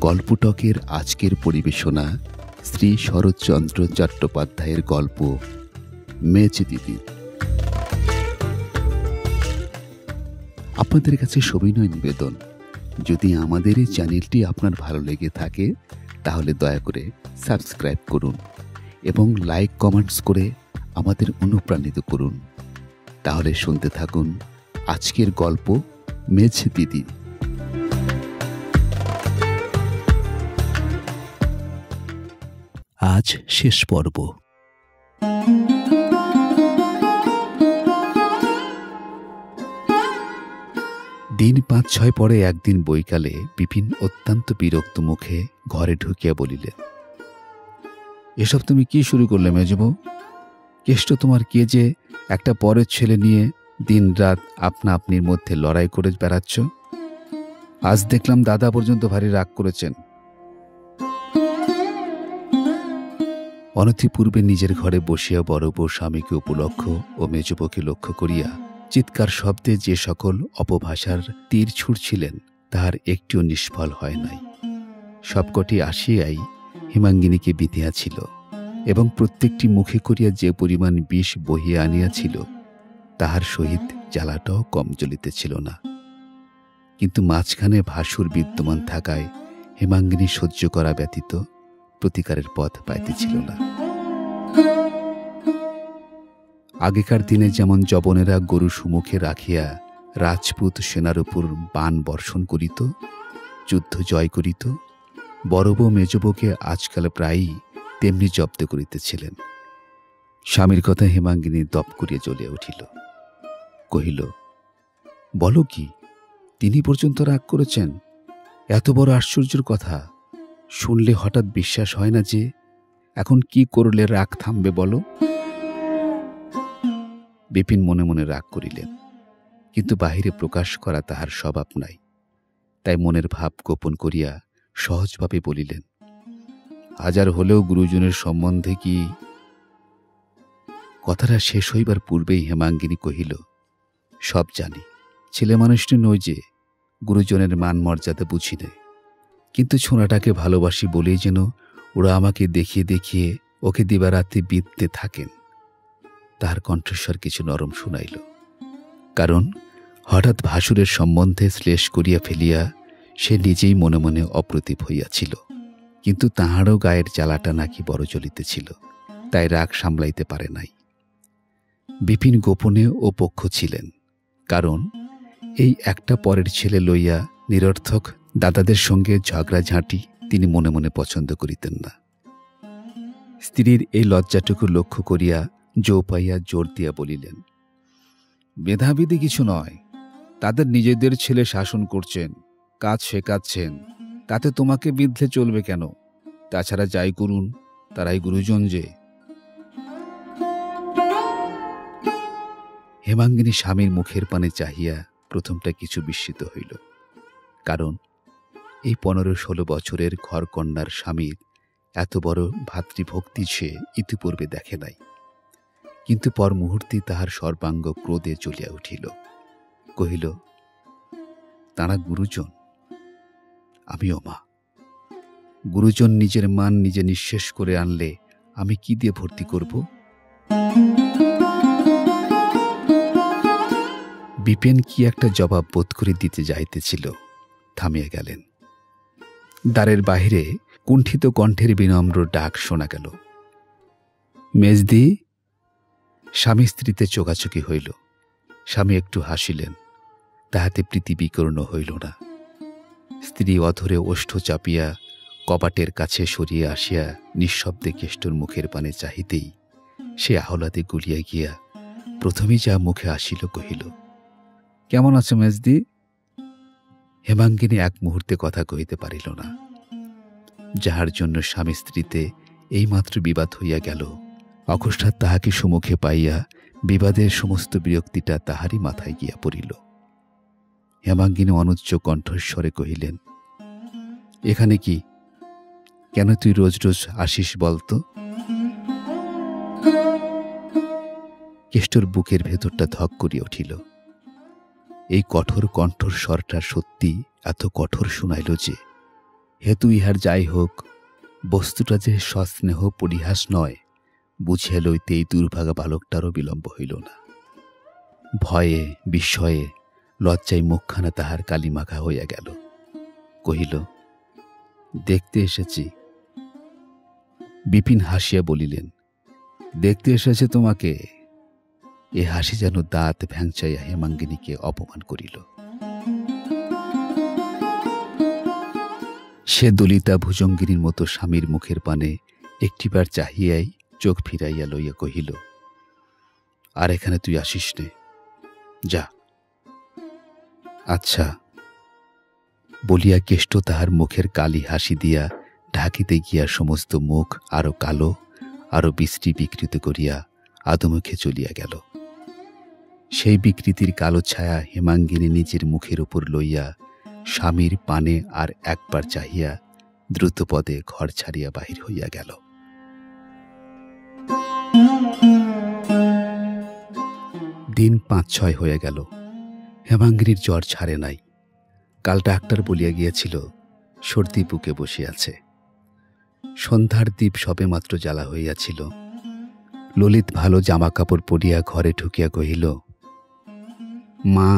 গল্পটকের আজকের পরিবেশনা শ্রী শরৎচন্দ্র চট্টোপাধ্যায়ের গল্প মেজদিদি। আপনাদের কাছে সবিনয় নিবেদন, যদি আমাদের এই চ্যানেলটি আপনার ভালো লেগে থাকে তাহলে দয়া করে সাবস্ক্রাইব করুন এবং লাইক কমেন্টস করে আমাদের অনুপ্রাণিত করুন। তাহলে শুনতে থাকুন আজকের গল্প মেজদিদি। আজ শেষ পর্ব। দিন ৫-৬ পরে একদিন বৈকালে বিপিন অত্যন্ত বিরক্ত মুখে ঘরে ঢুকিয়া বলিলেন, এসব তুমি কি শুরু করলে মেজবউ? কেষ্ট তোমার কে যে একটা পরের ছেলে নিয়ে দিন রাত আপনা আপনির মধ্যে লড়াই করে বেড়াচ্ছ। আজ দেখলাম দাদা পর্যন্ত ভারী রাগ করেছেন। অনতিপূর্বে নিজের ঘরে বসিয়া বড় বউ স্বামীকে উপলক্ষ ও মেজবউকে লক্ষ্য করিয়া চিৎকার শব্দে যে সকল অপভাষার তীর ছুঁড়ছিলেন তাহার একটিও নিষ্ফল হয় নাই। সবকটি আসিয়াই হেমাঙ্গিনীকে বিঁধিয়াছিল এবং প্রত্যেকটি মুখে করিয়া যে পরিমাণ বিষ বহিয়া আনিয়াছিল তাহার সহিত জ্বালাটাও কম জ্বলিতেছিল না। কিন্তু মাঝখানে ভাসুর বিদ্যমান থাকায় হেমাঙ্গিনী সহ্য করা ব্যতীত প্রতিকারের পথ পাইতেছিল না। আগেকার দিনে যেমন যবনেরা গরু সম্মুখে রাখিয়া রাজপুত সেনার উপর বাণ বর্ষণ করিত, যুদ্ধ জয় করিত, বড় বউ মেজবউকে আজকাল প্রায়ই তেমনি জব্দ করিতেছিলেন। স্বামীর কথা হেমাঙ্গিনী দপ করিয়া জ্বলিয়া উঠিল, কহিল, বলো কি, তিনি পর্যন্ত রাগ করেছেন? এত বড় আশ্চর্যের কথা শুনলে হঠাৎ বিশ্বাস হয় না যে এখন কি করলে রাগ থামবে বলো? বিপিন মনে মনে রাগ করিলেন, কিন্তু বাহিরে প্রকাশ করা তাহার স্বভাব নাই। তাই মনের ভাব গোপন করিয়া সহজভাবে বলিলেন, হাজার হলেও গুরুজনের সম্বন্ধে কি? কথাটা শেষ হইবার পূর্বেই হেমাঙ্গিনী কহিল, সব জানি, ছেলে মানুষটি নই যে গুরুজনের মান মর্যাদা বুঝি নাই, কিন্তু ছোঁড়াটাকে ভালোবাসি বলেই যেন ওরা আমাকে দেখিয়ে দেখিয়ে ওকে দিবারাত্রি বিঁধতে থাকেন। তাহার কণ্ঠস্বর কিছু নরম শুনাইল, কারণ হঠাৎ ভাসুরের সম্বন্ধে শ্লেষ করিয়া ফেলিয়া সে নিজেই মনে মনে অপ্রতিভ হইয়াছিল। কিন্তু তাহারও গায়ের জ্বালাটা নাকি বড় জ্বলিতেছিল, তাই রাগ সামলাইতে পারে নাই। বিপিন গোপনে ও পক্ষ ছিলেন, কারণ এই একটা পরের ছেলে লইয়া নিরর্থক দাদাদের সঙ্গে ঝগড়াঝাঁটি তিনি মনে মনে পছন্দ করিতেন না। স্ত্রীর এই লজ্জাটুকু লক্ষ্য করিয়া জৌপাইয়া জোর দিয়া বলিলেন, মেধাবিধি কিছু নয়, তাদের নিজেদের ছেলে শাসন করছেন, কাজ শেখাচ্ছেন, তাতে তোমাকে বিধলে চলবে কেন? তাছাড়া যাই করুন তারাই গুরুজন যে। হেমাঙ্গিনী স্বামীর মুখের পানে চাহিয়া প্রথমটা কিছু বিস্মিত হইল, কারণ এই 15-16 বছরের ঘরকন্যার স্বামীর এত বড় ভাতৃভক্তি সে ইতিপূর্বে দেখে নাই। কিন্তু পর মুহূর্তে তাহার সর্বাঙ্গ ক্রোধে জ্বলিয়া উঠিল। কহিল, তারা গুরুজন, আমিও মা। গুরুজন নিজের মান নিজে নিঃশেষ করে আনলে আমি কি দিয়ে ভর্তি করব? বিপিন কি একটা জবাব বোধ করে দিতে যাইতেছিল, থামিয়া গেলেন। দ্বারের বাহিরে কুণ্ঠিত কণ্ঠের বিনম্র ডাক শোনা গেল, মেজদি। স্বামী স্ত্রীতে চোখাচোখি হইল। স্বামী একটু হাসিলেন, তাহাতে প্রীতি বিকর্ণ হইল না। স্ত্রী অধরে ওষ্ঠ চাপিয়া কবাটের কাছে সরিয়ে আসিয়া নিঃশব্দে কেষ্টর মুখের পানে চাহিতেই সে আহ্লাদে গুলিয়া গিয়া প্রথমেই যা মুখে আসিল কহিল, কেমন আছো মেজদি? হেমাঙ্গিনী এক মুহূর্তে কথা কহিতে পারিল না। যাহার জন্য স্বামী স্ত্রীতে এইমাত্র বিবাদ হইয়া গেল, অকস্মাৎ তাহাকে সম্মুখে পাইয়া বিবাদের সমস্ত বিরক্তিটা তাহারই মাথায় গিয়া পড়িল। হেমাঙ্গিনী অনুচ্চ কণ্ঠস্বরে কহিলেন, এখানে কি? কেন তুই রোজ রোজ আসিস বলতো? কেষ্টর বুকের ভেতরটা ধক করিয়া উঠিল। এই কঠোর কণ্ঠর স্বরটা সত্যি এত কঠোর শুনাইল যে হেতু ইহার যাই হোক, বস্তুটা যে সস্নেহ পরিহাস নয় বুঝিয়া লইতে এই দুর্ভাগা বালকটারও বিলম্ব হইল না। ভয়ে বিস্ময়ে লজ্জায় মুখখানা তাহার কালিমাখা হইয়া গেল। কহিল, দেখতে এসেছি। বিপিন হাসিয়া বলিলেন, দেখতে এসেছে তোমাকে? এ হাসি যেন দাঁত ভ্যাংচাইয়া হেমাঙ্গিনীকে অপমান করিল। সে দলিতা ভুজঙ্গিনীর মতো স্বামীর মুখের পানে একটিবার চাহিয়াই চোখ ফিরাইয়া লইয়া কহিল, আর এখানে তুই আসিস নে, যা। আচ্ছা বলিয়া কেষ্ট তাহার মুখের কালি হাসি দিয়া ঢাকিতে গিয়া সমস্ত মুখ আরো কালো আরো বিশ্রী বিকৃত করিয়া আদমুখে চলিয়া গেল। সেই বিকৃতির কালো ছায়া হেমাঙ্গিনী নিজের মুখের উপর লইয়া স্বামীর পানে আর একবার চাহিয়া দ্রুতপদে ঘর ছাড়িয়া বাহির হইয়া গেল। দিন ৫-৬ হয়ে গেল। হেমাঙ্গিনীর জ্বর ছাড়ে নাই। কাল ডাক্তার বলিয়া গিয়াছিল সর্দি বুকে বসিয়াছে। সন্ধ্যার দ্বীপ সবে মাত্র জ্বালা হইয়াছিল। ললিত ভালো জামা কাপড় পরিয়া ঘরে ঢুকিয়া কহিল, মা,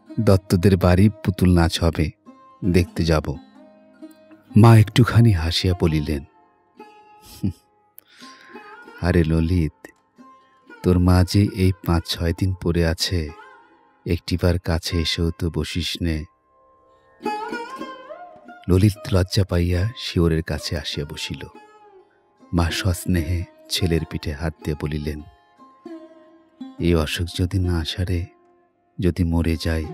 দত্তদের বাড়ি পুতুল নাচ হবে, দেখতে যাব। মা একটুখানি হাসিয়া বলিলেন, আরে ললিত, তোর মা যে এই ৫-৬ দিন পরে আছে, একটিবার কাছে এসেও তো বসিস নে। ললিত লজ্জা পাইয়া শিওরের কাছে আসিয়া বসিল। মা সস্নেহে ছেলের পিঠে হাত দিয়ে বলিলেন, এই অসুখ যদি না সারে, যদি মরে যায়,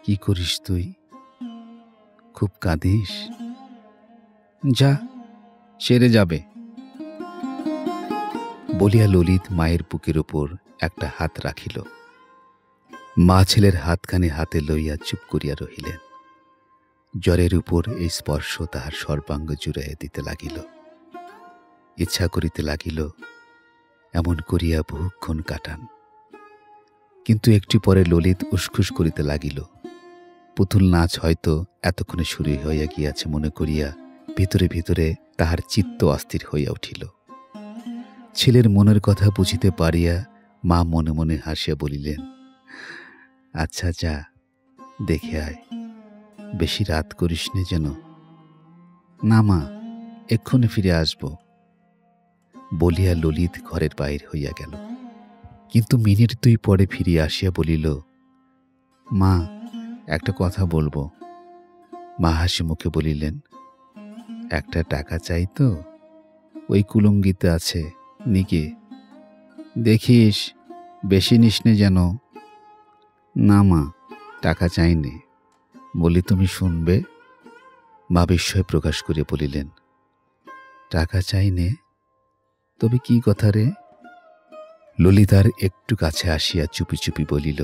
কি করিস তুই? খুব কাঁদিস? যা, সেরে যাবে। বলিয়া ললিত মায়ের বুকের উপর একটা হাত রাখিল। মা ছেলের হাতখানি হাতে লইয়া চুপ করিয়া রহিলেন। জ্বরের উপর এই স্পর্শ তাহার সর্বাঙ্গ জুড়াইয়া দিতে লাগিল। ইচ্ছা করিতে লাগিল এমন করিয়া বহুক্ষণ কাটান। কিন্তু একটু পরে ললিত উসখুস করিতে লাগিল। পুতুল নাচ হয়তো এতক্ষণে শুরু হইয়া গিয়াছে মনে করিয়া ভিতরে ভিতরে তাহার চিত্ত অস্থির হইয়া উঠিল। ছেলের মনের কথা বুঝিতে পারিয়া মা মনে মনে হাসিয়া বলিলেন, আচ্ছা যা, দেখে আয়, বেশি রাত করিস নে যেন। না মা, এক্ষুনি ফিরে আসব। বলিয়া ললিত ঘরের বাহির হইয়া গেল। কিন্তু মিনিট ২ পরে ফিরিয়া আসিয়া বলিল, মা, একটা কথা বলবো। মা হাসি মুখে বলিলেন, একটা টাকা চাই তো, ওই কুলুঙ্গিতে আছে, নিকে। দেখিস বেশি নিস নে যেন। না মা, টাকা চাইনে, বলি তুমি শুনবে। মা বিস্ময় প্রকাশ করিয়া বলিলেন, টাকা চাইনে? তবে কি কথা রে? ললিতার একটু কাছে আসিয়া চুপি চুপি বলিল,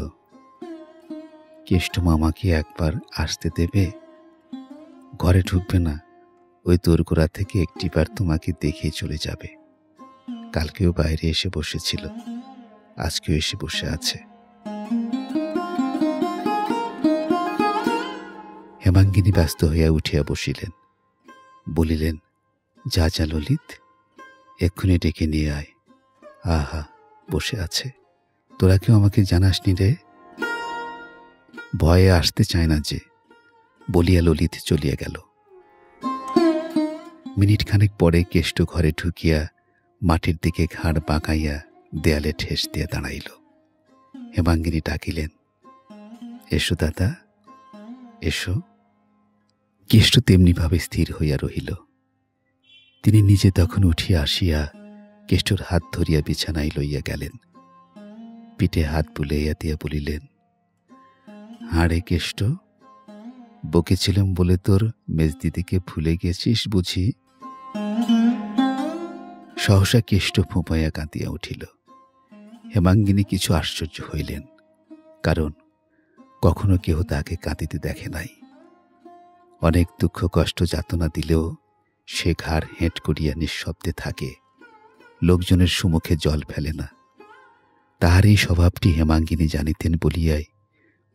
কেষ্ট মামাকে একবার আসতে দেবে? ঘরে ঢুকবে না, ওই দোরগোড়া থেকে একটিবার তোমাকে দেখে চলে যাবে। কালকেও বাইরে এসে বসেছিল, আজকেও এসে বসে আছে। হেমাঙ্গিনী ব্যস্ত হইয়া উঠিয়া বসিলেন। বলিলেন, যা যা ললিত, এক্ষুনি ডেকে নিয়ে আয়। আহা, বসে আছে, তোরা কেউ আমাকে জানাসনি রে? ভয়ে আসতে চায় না যে। বলিয়া ললিত চলিয়া গেল। মিনিট খানেক পরে কেষ্ট ঘরে ঢুকিয়া মাটির দিকে ঘাড় বাঁকাইয়া দেয়ালে ঠেস দিয়া দাঁড়াইল। হেমাঙ্গিনী ডাকিলেন, এসো দাদা, এসো। কেষ্ট তেমনিভাবে স্থির হইয়া রহিল। তিনি নিজে তখন উঠিয়া আসিয়া কেষ্টর হাত ধরিয়া বিছানায় লইয়া গেলেন। পিঠে হাত বুলাইয়া দিয়া বলিলেন, হাড়ে কেষ্ট, বকেছিলাম বলে তোর মেজদিদিকে ভুলে গেছিস বুঝি? সহসা কেষ্ট ফোঁপাইয়া কাঁদিয়া উঠিল। হেমাঙ্গিনী কিছু আশ্চর্য হইলেন, কারণ কখনো কেহ তাকে কাঁদিতে দেখে নাই। অনেক দুঃখ কষ্ট যাতনা দিলেও সে ঘাড় হেঁট করিয়া নিঃশব্দে থাকে, লোকজনের সুমুখে জল ফেলে না। তাহার এই স্বভাবটি হেমাঙ্গিনী জানিতেন বলিয়াই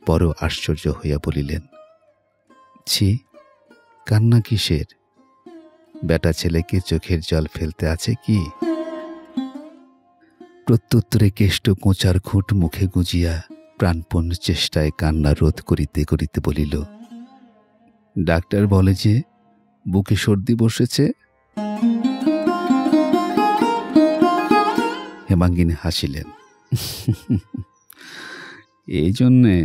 বড় আশ্চর্য হইয়া বলিলেন, ছি, কান্না কিসের? বেটা ছেলেকে চোখের জল ফেলতে আছে কি? প্রত্যুত্তরে কেষ্ট কোঁচার খুঁট মুখে গুজিয়া প্রাণপণ চেষ্টায় কান্না রোধ করিতে করিতে বলিল, ডাক্তার বলে যে বুকে সর্দি বসেছে। হেমাঙ্গিনী হাসিলেন। এই জন্যে?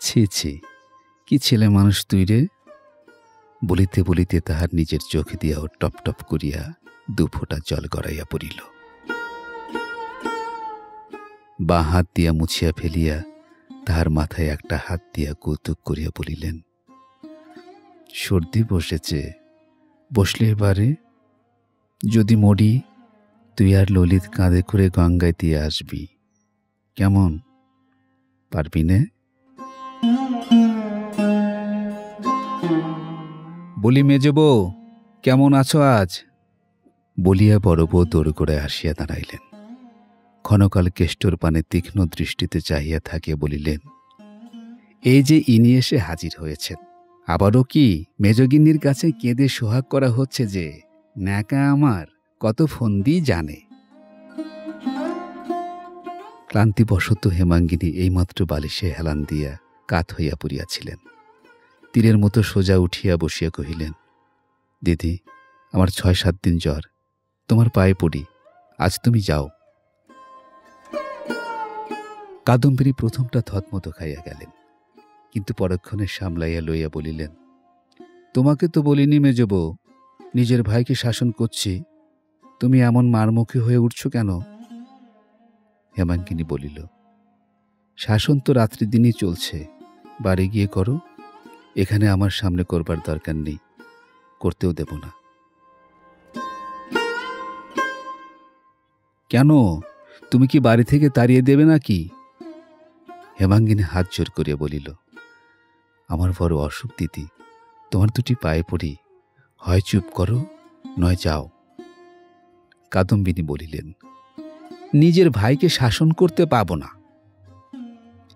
ছি ছি, কি ছেলে মানুষ তুই রে। বলিতে বলিতে তাহার নিজের চোখ দিয়াও টপ টপ করিয়া দুফোঁটা জল গড়াইয়া পড়িল। বা হাত দিয়া মুছিয়া ফেলিয়া তাহার মাথায় একটা হাত দিয়া কৌতুক করিয়া বলিলেন, সর্দি বসেছে, বসলে এবারে যদি মরি তুই আর ললিত কাঁধে করে গঙ্গায় দিয়ে আসবি, কেমন? পারবি নে? বলি মেজো বউ, কেমন আছো আজ? বলিয়া বড় বউ দৌড় করে আসিয়া দাঁড়াইলেন। ক্ষণকাল কেষ্টর পানে তীক্ষ্ণ দৃষ্টিতে চাহিয়া থাকিয়া বলিলেন, এই যে ইনি এসে হাজির হয়েছেন, আবারও কি মেজগিন্নির কাছে কেঁদে সোহাগ করা হচ্ছে যে ন্যাকা আমার কত ফন্দি জানে। ক্লান্তিবশত হেমাঙ্গিনী এইমাত্র বালিশে হেলান দিয়া কাত হইয়া পড়িয়াছিলেন। তীরের মতো সোজা উঠিয়া বসিয়া কহিলেন, দিদি, আমার ৬-৭ দিন জ্বর, তোমার পায়ে পড়ি, আজ তুমি যাও। কাদম্বিনী প্রথমটা থতমত খাইয়া গেলেন, কিন্তু পরক্ষণে সামলাইয়া লইয়া বলিলেন, তোমাকে তো বলিনি মেজো বউ, নিজের ভাইকে শাসন করছি, তুমি এমন মারমুখী হয়ে উঠছ কেন? হেমাঙ্গিনী বলিল, শাসন তো রাত্রি দিনই চলছে, বাড়ি গিয়ে করো, এখানে আমার সামনে করবার দরকার নেই, করতেও দেব না। কেন, তুমি কি বাড়ি থেকে তাড়িয়ে দেবে নাকি? হেমাঙ্গিনী হাত জোর করিয়া বলিল, আমার বড় অসুখ দিদি, তোমার দুটি পায়ে পড়ি, হয় চুপ করো নয় যাও। কাদম্বিনী বলিলেন, নিজের ভাইকে শাসন করতে পাবো না।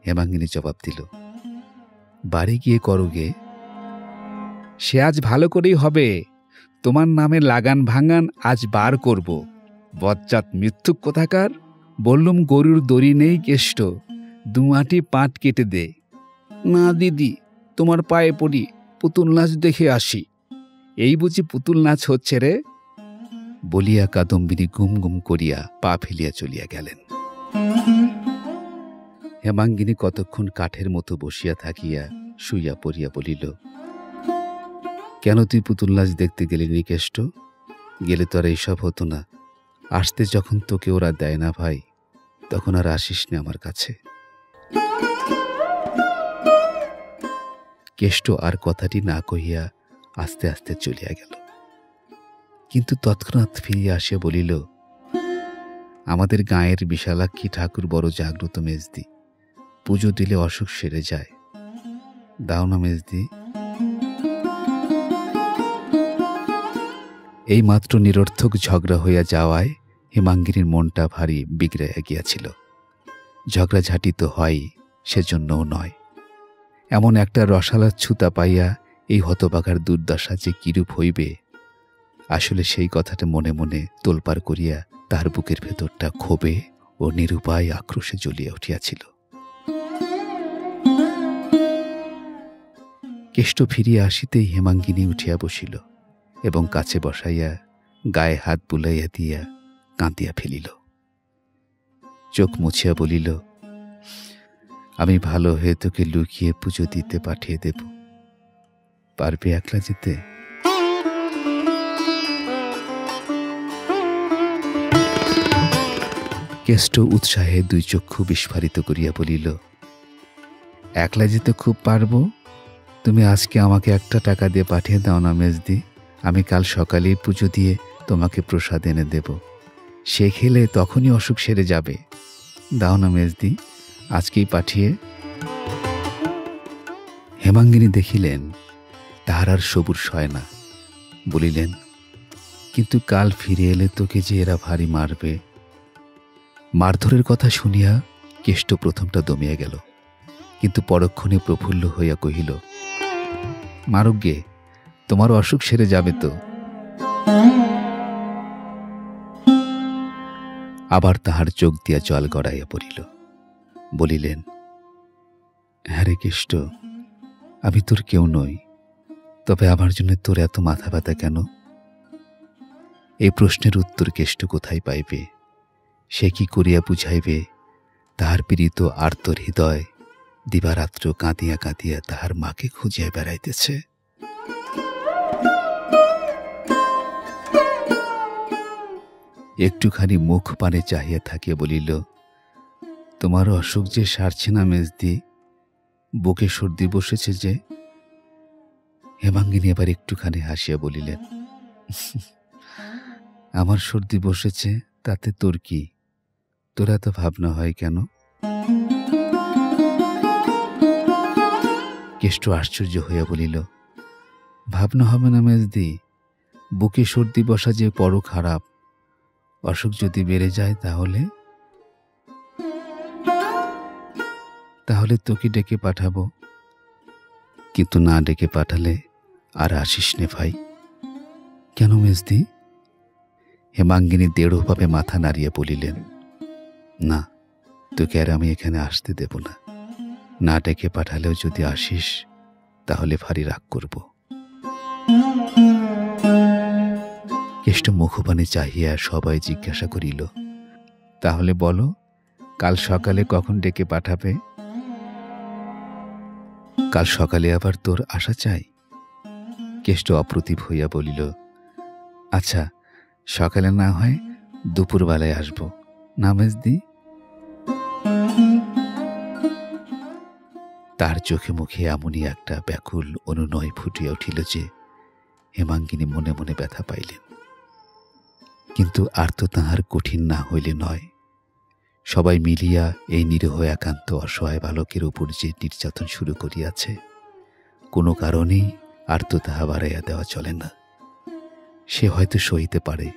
হেমাঙ্গিনী জবাব দিল, বাড়ি গিয়ে করো গে, সে আজ ভালো করেই হবে, তোমার নামে লাগান ভাঙান আজ বার করব। বজ্জাত মিথ্যুক কোথাকার, বললুম গরুর দড়ি নেই কেষ্ট, 2 আঁটি পাট কেটে দে। না দিদি, তোমার পায়ে পড়ি, পুতুল নাচ দেখে আসি। এই বুঝি পুতুল নাচ হচ্ছে রে? বলিয়া কাদম্বিনী গুম গুম করিয়া পা ফেলিয়া চলিয়া গেলেন। হেমাঙ্গিনী কতক্ষণ কাঠের মতো বসিয়া থাকিয়া শুইয়া পড়িয়া বলিল, কেন তুই পুতুল নাচ দেখতে গেলি নিকেষ্ট? গেলে তো আর এইসব হতো না। আসতে যখন তোকে ওরা দেয় না ভাই, তখন আর আসিস না আমার কাছে। কেষ্ট আর কথাটি না কহিয়া আস্তে আস্তে চলিয়া গেল। কিন্তু তৎক্ষণাৎ ফিরিয়া আসিয়া বলিল, আমাদের গাঁয়ের বিশালাক্ষী ঠাকুর বড় জাগ্রত মেজদি, পুজো দিলে অসুখ সেরে যায়, দাও না মেজদি। এই মাত্র নিরর্থক ঝগড়া হইয়া যাওয়ায় হেমাঙ্গিনীর মনটা ভারী বিগড়াইয়া গিয়াছিল। ঝগড়াঝাঁটি তো হয়, সেজন্যও নয়। এমন একটা রসালার ছুতা পাইয়া এই হতভাগার দুর্দশা যে কিরূপ হইবে, আসলে সেই কথাটা মনে মনে তোলপাড় করিয়া তার বুকের ভেতরটা ক্ষোভে ও নিরুপায় আক্রোশে জ্বলিয়া উঠিয়াছিল। কেষ্ট ফিরিয়া আসিতেই হেমাঙ্গিনী উঠিয়া বসিল এবং কাছে বসাইয়া গায়ে হাত বুলাইয়া দিয়া কাঁদিয়া ফেলিল। চোখ মুছিয়া বলিল, আমি ভালো হয়ে তোকে লুকিয়ে পুজো দিতে পাঠিয়ে দেব, পারবে একলা যেতে? কেষ্ট উৎসাহে 2 চক্ষু বিস্ফারিত করিয়া বলিল, একলা যেতে খুব পারব, তুমি আজকে আমাকে 1 টাকা দিয়ে পাঠিয়ে দাও না মেজদি, আমি কাল সকালেই পুজো দিয়ে তোমাকে প্রসাদ এনে দেব, সে খেলে তখনই অসুখ সেরে যাবে, দাও না মেজদি, আজকেই পাঠিয়ে। হেমাঙ্গিনী দেখিলেন তাহার আর সবুর সয় না, বলিলেন, কিন্তু কাল ফিরে এলে তোকে যে এরা ভারী মারবে। মারধরের কথা শুনিয়া কেষ্ট প্রথমটা দমিয়া গেল, কিন্তু পরক্ষণে প্রফুল্ল হইয়া কহিল, মারুক গে, তোমার অসুখ সেরে যাবে তো। আবার তাহার চোখ দিয়া জল গড়াইয়া পড়িল। বলিলেন, হ্যাঁ রে কেষ্ট, আমি তোর কেউ নই, তবে আমার জন্য তোর এত মাথা ব্যথা কেন? এই প্রশ্নের উত্তর কেষ্ট কোথায় পাইবে? সে কি করিয়া বুঝাইবে তাহার পীড়িত আর্তর হৃদয় দিবারাত্র কাঁদিয়া কাঁদিয়া তাহার মাকে খুঁজিয়া বেড়াইতেছে? একটুখানি মুখ পানে চাহিয়া থাকিয়া বলিল, তোমার অসুখ যে সারছে না মেজদি, বুকে সর্দি বসেছে যে। হেমাঙ্গিনী এবার একটুখানি হাসিয়া বলিলেন, আমার সর্দি বসেছে তাতে তোর কি? তোর এত ভাবনা হয় কেন? কেষ্ট আশ্চর্য হইয়া বলিল, ভাবনা হবে না মেজদি, বুকে সর্দি বসা যে বড় খারাপ। অসুখ যদি বেড়ে যায় তাহলে তোকে ডেকে পাঠাবো। কিন্তু না ডেকে পাঠালে আর আসিস নে ভাই। কেন মেজদি? হেমাঙ্গিনী দৃঢ়ভাবে মাথা নাড়িয়ে বলিলেন, না, তোকে আর আমি এখানে আসতে দেব না। না ডেকে পাঠালেও যদি আসিস তাহলে ভারী রাগ করব। কেষ্ট মুখপানে চাহিয়া সবাই জিজ্ঞাসা করিল, তাহলে বলো, কাল সকালে কখন ডেকে পাঠাবে? কাল সকালে আবার তোর আসা চাই? কেষ্ট অপ্রতিভ হইয়া বলিল, আচ্ছা, সকালে না হয় দুপুরবেলায় আসব না মেজদি? তার চোখে মুখে এমনই একটা ব্যাকুল অনুনয় ফুটিয়া উঠিল যে হেমাঙ্গিনী মনে মনে ব্যথা পাইলেন। কিন্তু আর তো তাহার কঠিন না হইলে নয়। সবাই মিলিয়া এই নিরীহ একান্ত অসহায় বালকের উপর যে নির্যাতন শুরু করিয়াছে, কোনো কারণেই আর তো তাহা বাড়াইয়া দেওয়া চলে না। সে হয়তো সহিতে পারে,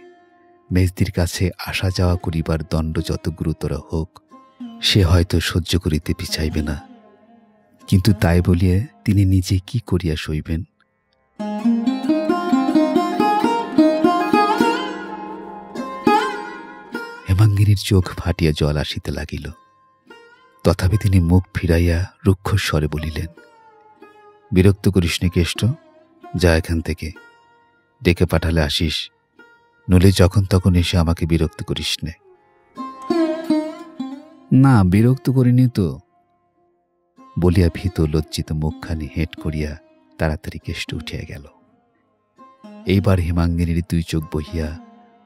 মেজদির কাছে আসা যাওয়া করিবার দণ্ড যত গুরুতর হোক সে হয়তো সহ্য করিতে পিছাইবে না, কিন্তু তাই বলিয়া তিনি নিজে কি করিয়া সইবেন? হেমাঙ্গিনীর চোখ ফাটিয়া জল আসিতে লাগিল। তথাপি তিনি মুখ ফিরাইয়া রুক্ষ স্বরে বলিলেন, বিরক্ত করিস নে কেষ্ট, যা এখান থেকে। ডেকে পাঠালে আসিস, নইলে যখন তখন এসে আমাকে বিরক্ত করিস নে। না, বিরক্ত করিনি তো, বলিয়া ভীত লজ্জিত মুখখানি হেঁট করিয়া তাড়াতাড়ি কেষ্ট উঠিয়া গেল। এইবার হেমাঙ্গিনীর দুই চোখ বহিয়া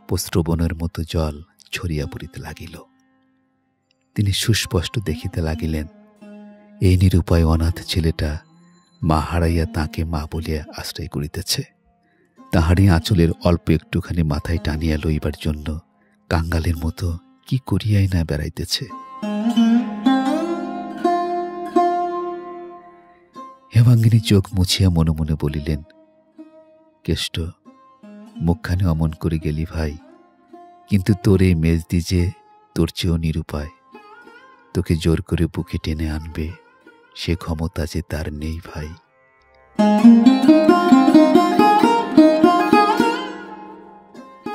প্রস্রবণের মতো জল ছড়িয়া পড়িতে লাগিল। তিনি সুস্পষ্ট দেখিতে লাগিলেন, এই নিরুপায় অনাথ ছেলেটা মা হারাইয়া তাকে মা বলিয়া আশ্রয় করিতেছে। তাহারই আঁচলের অল্প একটুখানি মাথায় টানিয়া লইবার জন্য কাঙ্গালের মতো কি করিয়াই না বেড়াইতেছে। হেমাঙ্গিনী চোখ মুছিয়া মনে মনে বলিলেন, কেষ্ট, মুখখানে অমন করে গেলি ভাই, কিন্তু তোর এই মেজদি যে তোর চেয়েও নিরুপায়। তোকে জোর করে বুকে টেনে আনবে সে ক্ষমতা যে তার নেই ভাই।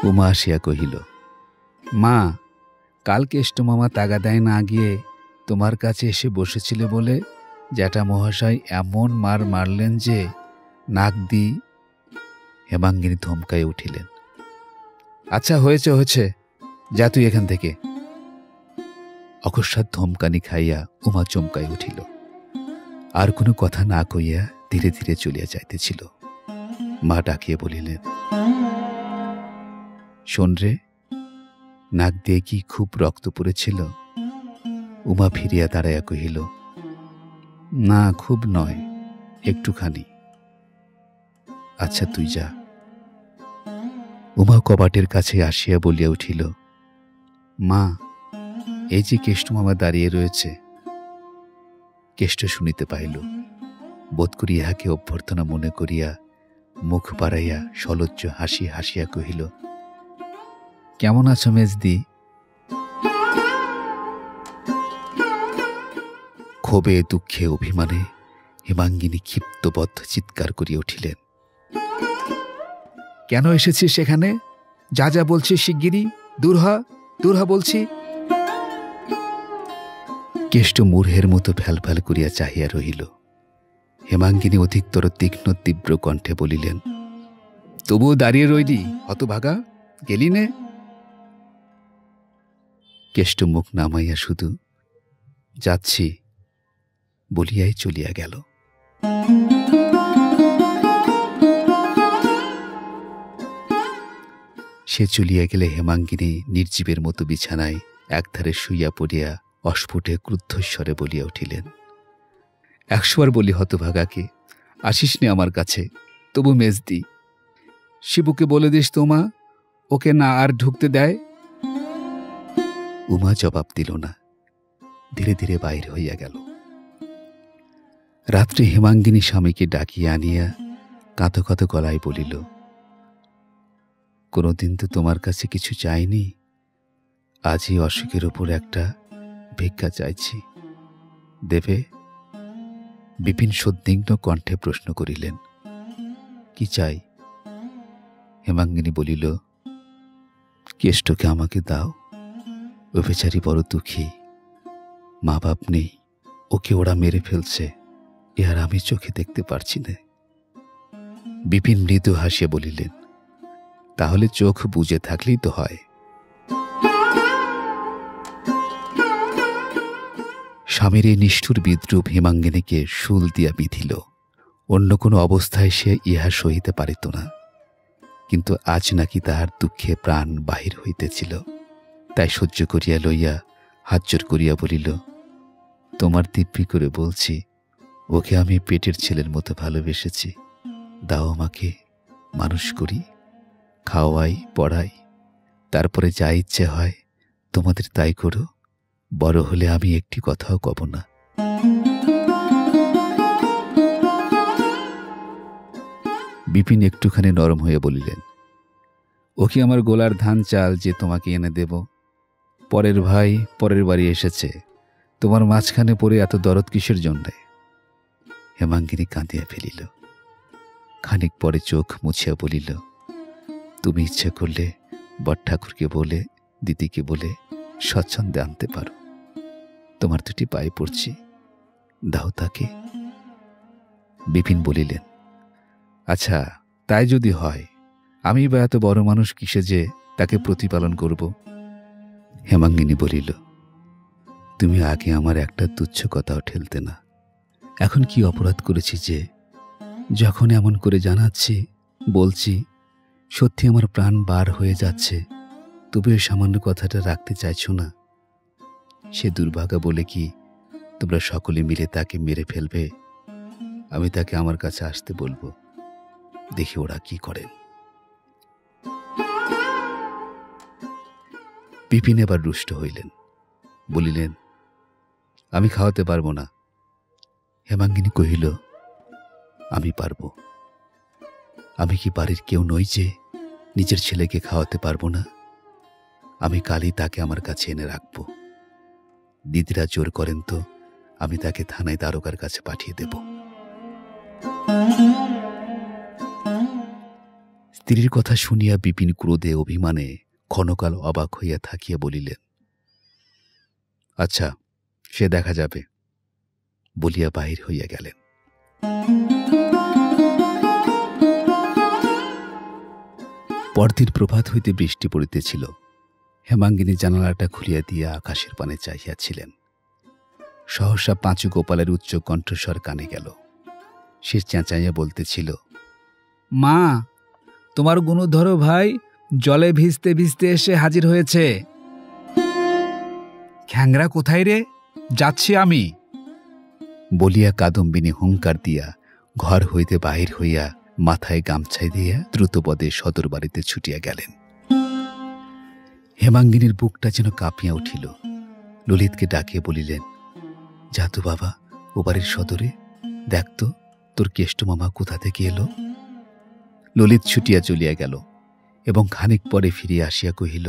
উমা আসিয়া কহিল, মা, কাল কেষ্ট মামা তাগাদায় না গিয়ে তোমার কাছে এসে বসেছিল বলে জ্যাঠা মহাশয় এমন মার মারলেন যে নাক দি। হেমাঙ্গিনী ধমকায় উঠিলেন, আচ্ছা হয়েছে হয়েছে, যা তুই এখান থেকে। অকস্মাৎ ধমকানি খাইয়া উমা চমকায় উঠিল। আর কোনো কথা না কইয়া ধীরে ধীরে চলিয়া যাইতেছিল। মা ডাকিয়া বলিলেন, শোন রে, নাক দিয়ে কি খুব রক্ত পড়েছিল? উমা ফিরিয়া দাঁড়াইয়া কহিল, না, খুব নয়, একটুখানি। আচ্ছা তুই যা। উমা কবাটের কাছে আসিয়া বলিয়া উঠিল, মা, এই যে কেষ্ট মামা দাঁড়িয়ে রয়েছে। কেষ্ট শুনিতে পাইল। বোধ করি ইহাকে অভ্যর্থনা মনে করিয়া মুখ বাড়াইয়া সলজ্জ হাসি হাসিয়া কহিল, কেমন আছো মেজদি? ক্ষোভে দুঃখে অভিমানে হেমাঙ্গিনী ক্ষিপ্তবদ্ধ চিৎকার করিয়া উঠিলেন, কেন এসেছিস সেখানে? যা যা বলছিস শিগগিরই দূর হ বলছি। কেষ্ট মূঢ়ের মতো ফ্যাল ফ্যাল করিয়া চাহিয়া রহিল। হেমাঙ্গিনী অধিকতর তীক্ষ্ণ তীব্র কণ্ঠে বলিলেন, তবুও দাঁড়িয়ে রইলি হতভাগা, গেলি নে? কেষ্ট মুখ নামাইয়া শুধু যাচ্ছি বলিয়াই চলিয়া গেল। সে চলিয়া গেলে হেমাঙ্গিনী নির্জীবের মতো বিছানায় একধারে শুইয়া পড়িয়া অস্ফুটে ক্রুদ্ধস্বরে বলিয়া উঠিলেন, 100 বার বলি হতভাগাকে, আসিস নে আমার কাছে, তবু মেজদি। শিবুকে বলে দিস তোমা, ওকে না আর ঢুকতে দেয়। উমা জবাব দিল না, ধীরে ধীরে বাইর হইয়া গেল। রাত্রে হেমাঙ্গিনী স্বামীকে ডাকিয়া আনিয়া কাঁদো কাঁদো গলায় বলিল, কোনোদিন তো তোমার কাছে কিছু চাইনি, আজই অসুখের উপর একটা ভিক্ষা চাইছি, দেবে? বিপিন সন্দিগ্ধ কণ্ঠে প্রশ্ন করিলেন, কি চাই? হেমাঙ্গিনী বলিল, কেষ্টকে আমাকে দাও, ও বেচারি বড় দুঃখী, মা বাপ নেই, ওকে ওরা মেরে ফেলছে, এ আর আমি চোখে দেখতে পারছি না। বিপিন মৃদু হাসিয়া বলিলেন, তাহলে চোখ বুজে থাকলেই তো হয়। স্বামীর এই নিষ্ঠুর বিদ্রূপ হেমাঙ্গিনীকে শুল দিয়া বিঁধিল। অন্য কোনো অবস্থায় সে ইহা সহিতে পারিত না, কিন্তু আজ নাকি তাহার দুঃখে প্রাণ বাহির হইতেছিল। তাই সহ্য করিয়া লইয়া হাতজোর করিয়া বলিল, তোমার দিব্যি করে বলছি, ওকে আমি পেটের ছেলের মতো ভালোবেসেছি, দাও আমাকে, মানুষ করি, খাওয়াই পড়াই, তারপরে যা ইচ্ছে হয় তোমাদের তাই করো, বড় হলে আমি একটি কথাও কব না। বিপিন একটুখানি নরম হয়ে বলিলেন, ও কি আমার গোলার ধান চাল যে তোমাকে এনে দেব? পরের ভাই পরের বাড়ি এসেছে, তোমার মাঝখানে পড়ে এত দরদ কিসের জন্যে? হেমাঙ্গিনী কাঁদিয়া ফেলিল। খানিক পরে চোখ মুছিয়া বলিল, তুমি ইচ্ছে করলে বট ঠাকুরকে বলে, দিদিকে বলে স্বচ্ছন্দে আনতে পারো, তোমার দুটি পায়ে পড়ছি, দাও তাকে। বিপিন বলিলেন, আচ্ছা তাই যদি হয়, আমি বা এত বড় মানুষ কিসে যে তাকে প্রতিপালন করব? হেমাঙ্গিনী বলিল, তুমি আগে আমার একটা তুচ্ছ কথাও ঠেলতে না, এখন কি অপরাধ করেছি যে যখন এমন করে জানাচ্ছি, বলছি, সত্যি আমার প্রাণ বার হয়ে যাচ্ছে, তবে ওই সামান্য কথাটা রাখতে চাইছ না? সে দুর্ভাগা বলে কি তোমরা সকলে মিলে তাকে মেরে ফেলবে? আমি তাকে আমার কাছে আসতে বলবো, দেখি ওরা কি করেন। বিপিন এবার রুষ্ট হইলেন, বলিলেন, আমি খাওয়াতে পারবো না। হেমাঙ্গিনী কহিল, আমি পারবো। আমি কি বাড়ির কেউ নই যে নিজের ছেলেকে খাওয়াতে পারবো না? আমি কালই তাকে আমার কাছে এনে রাখবো। দিদিরা জোর করেন তো আমি তাকে থানায় দারোগার কাছে পাঠিয়ে দেব। স্ত্রীর কথা শুনিয়া বিপিন ক্রোধে অভিমানে ক্ষণকাল অবাক হইয়া থাকিয়া বলিলেন, আচ্ছা সে দেখা যাবে, বলিয়া বাহির হইয়া গেলেন। পরদিন প্রভাত হইতে বৃষ্টি পড়িতেছিল। হেমাঙ্গিনী জানালাটা খুলিয়া দিয়া আকাশের পানে চাহিয়াছিলেন। সহসা পাঁচু গোপালের উচ্চ কণ্ঠস্বর কানে গেল। সে চেঁচাইয়া বলতেছিল, মা, তোমার গুণধর ভাই জলে ভিজতে ভিজতে এসে হাজির হয়েছে। খ্যাংরা কোথায় রে? যাচ্ছি আমি, বলিয়া কাদম্বিনী হুঙ্কার দিয়া ঘর হইতে বাহির হইয়া মাথায় গামছাই দিয়া দ্রুতপদে সদর বাড়িতে ছুটিয়া গেলেন। হেমাঙ্গিনীর বুকটা যেন কাঁপিয়া উঠিল। ললিতকে ডাকিয়া বলিলেন, যা তো বাবা, ও বাড়ির সদরে দেখ তো তোর কেষ্ট মামা কোথা থেকে এলো। ললিত ছুটিয়া চলিয়া গেল এবং খানিক পরে ফিরিয়া আসিয়া কহিল,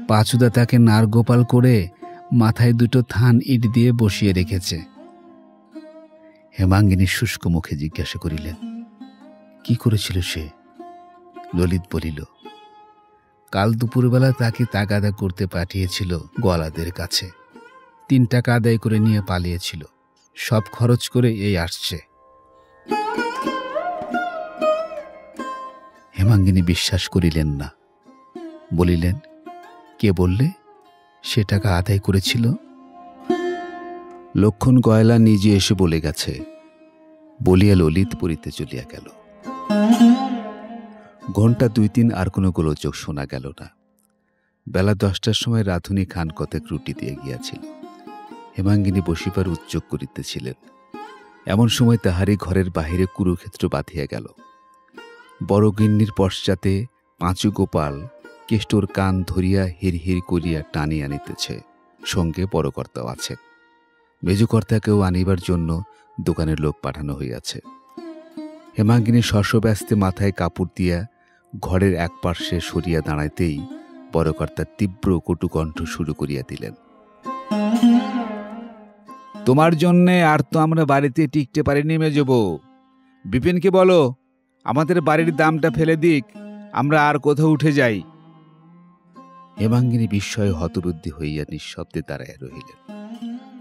পাঁচুদা তাকে নারগোপাল করে মাথায় দুটো থান ইট দিয়ে বসিয়ে রেখেছে। হেমাঙ্গিনী শুষ্ক মুখে জিজ্ঞাসা করিলেন, কি করেছিল সে? ললিত বলিল, কাল দুপুরবেলা তাকে তাগাদা করতে পাঠিয়েছিল গোয়ালাদের কাছে। 3 টাকা আদায় করে নিয়ে পালিয়েছিল। সব খরচ করে এই আসছে। হেমাঙ্গিনী বিশ্বাস করিলেন না। বলিলেন, কে বললে সে টাকা আদায় করেছিল? লক্ষণ গয়লা নিজে এসে বলে গেছে, বলিয়া ললিত পড়িতে চলিয়া গেল। ঘণ্টা 2-3 আর কোনো গোলযোগ শোনা গেল না। বেলা 10টার সময় রাধুনী খান কতেক রুটি দিয়ে গিয়াছিল। হেমাঙ্গিনী বসিবার উদ্যোগ করিতেছিলেন। এমন সময় তাহারই ঘরের বাহিরে কুরুক্ষেত্র বাঁধিয়া গেল। বড় গিন্নির পশ্চাতে পাঁচু গোপাল কেষ্টর কান ধরিয়া হির করিয়া টানিয়া আনিতেছে। সঙ্গে বড়কর্তাও আছে। মেজকর্তাকেও আনিবার জন্য দোকানের লোক পাঠানো হইয়াছে। হেমাঙ্গিনী শস্যব্যস্তে মাথায় কাপড় দিয়া ঘরের এক পার্শ্বে সরিয়া দাঁড়াইতেই বড়কর্তা তীব্র কটুকণ্ঠ শুরু করিয়া দিলেন, তোমার জন্যে আর তো আমরা বাড়িতে টিকতে পারিনি মেজবউ। বিপিনকে বলো আমাদের বাড়ির দামটা ফেলে দিক, আমরা আর কোথাও উঠে যাই। হেমাঙ্গিনী বিস্ময়ে হতবুদ্ধি হইয়া নিঃশব্দে দাঁড়াইয়া রহিলেন।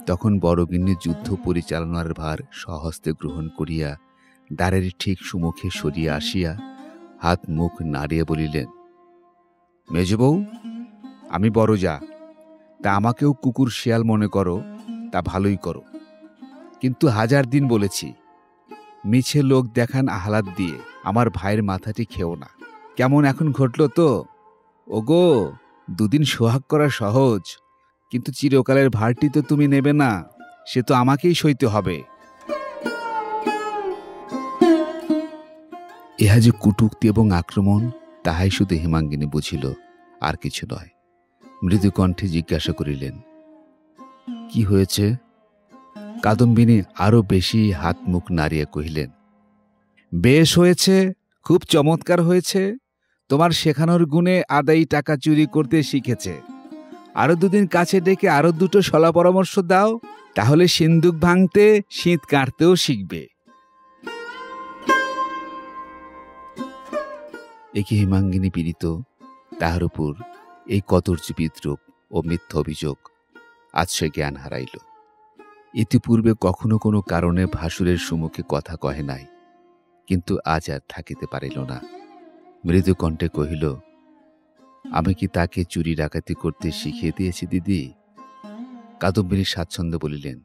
তখন বড়গিন্নি যুদ্ধ পরিচালনার ভার স্বহস্তে গ্রহণ করিয়া দ্বারের ঠিক সুমুখে সরিয়া আসিয়া হাত মুখ নাড়িয়া বলিলেন, মেজবউ, আমি বড় যা, তা আমাকেও কুকুর শিয়াল মনে করো তা ভালোই করো, কিন্তু 1000 দিন বলেছি, মিছে লোক দেখান আহ্লাদ দিয়ে আমার ভাইয়ের মাথাটি খেও না। কেমন এখন ঘটল তো? ওগো, 2 দিন সোহাগ করা সহজ, কিন্তু চিরকালের ভারটি তো তুমি নেবে না, সে তো আমাকেই সইতে হবে। ইহা যে কুটুক্তি এবং আক্রমণ তাহাই শুধু হেমাঙ্গিনী বুঝিল, আর কিছু নয়। মৃদু কণ্ঠে জিজ্ঞাসা করিলেন, কি হয়েছে? কাদম্বিনী আরো বেশি হাত মুখ নাড়িয়া কহিলেন, বেশ হয়েছে, খুব চমৎকার হয়েছে। তোমার শেখানোর গুণে আদায়ী টাকা চুরি করতে শিখেছে। আরো 2 দিন কাছে ডেকে আরো 2টো সলা পরামর্শ দাও, তাহলে সিন্দুক ভাঙতে শীত কাটতেও শিখবে। একে হেমাঙ্গিনী পীড়িত, তাহার উপর এই কদর্য বিদ্রূপ ও মিথ্যা অভিযোগ। আজ সে জ্ঞান হারাইল। ইতিপূর্বে কখনো কোনো কারণে ভাসুরের সম্মুখে কথা কহে নাই, কিন্তু আজ আর থাকিতে পারিল না। মৃদু কণ্ঠে কহিল, আমি কি তাকে চুরি ডাকাতি করতে শিখিয়ে দিয়েছি দিদি? কাদম্বিনী স্বাচ্ছন্দ্য বলিলেন,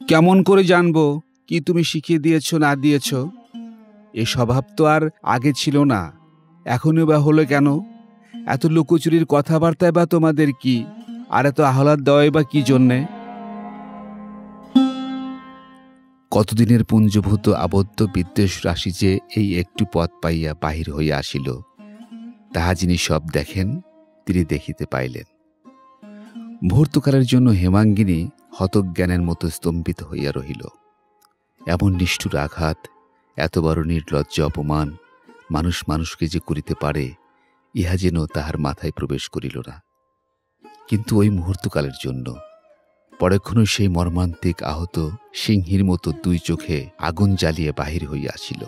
কেমন করে জানবো কি তুমি শিখিয়ে দিয়েছ না দিয়েছ? এ স্বভাব তো আর আগে ছিল না, এখনই বা হলো কেন? এত লুকোচুরির কথাবার্তায় বা তোমাদের কি, আর এত আহ্লাদ দেওয়াই বা কি জন্যে? কতদিনের পুঞ্জভূত আবদ্ধ বিদ্বেষ রাশি যে এই একটু পথ পাইয়া বাহির হইয়া আসিল, তাহা যিনি সব দেখেন তিনি দেখিতে পাইলেন। মুহূর্তকালের জন্য হেমাঙ্গিনী হতজ্ঞানের মতো স্তম্ভিত হইয়া রহিল। এমন নিষ্ঠুর আঘাত, এত বড় নির্লজ্জ অপমান মানুষ মানুষকে যে করিতে পারে, ইহা যেন তাহার মাথায় প্রবেশ করিল না। কিন্তু ওই মুহূর্তকালের জন্য। পরক্ষণই সেই মর্মান্তিক আহত সিংহীর মতো 2 চোখে আগুন জ্বালিয়ে বাহির হইয়া আসিল।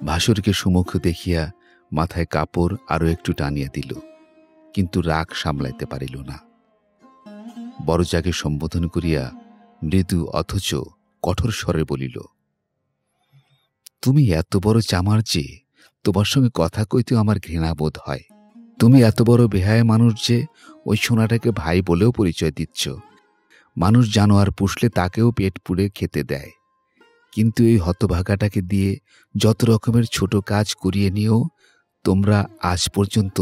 ভাসুরকে সুমুখ দেখিয়া মাথায় কাপড় আরো একটু টানিয়া দিল, কিন্তু রাগ সামলাইতে পারিল না। বড়জাকে সম্বোধন করিয়া মৃদু অথচ কঠোর স্বরে বলিল, তুমি এত বড় চামার যে তোমার সঙ্গে কথা কইতেও আমার ঘৃণাবোধ হয়। তুমি এত বড় বেহায়া মানুষ যে ওই সোনাটাকে ভাই বলেও পরিচয় দিচ্ছ। মানুষ জানোয়ার পুষলে তাকেও পেট পুড়ে খেতে দেয়, কিন্তু এই হতভাগাটাকে দিয়ে যত রকমের ছোট কাজ করিয়ে নিয়েও তোমরা আজ পর্যন্ত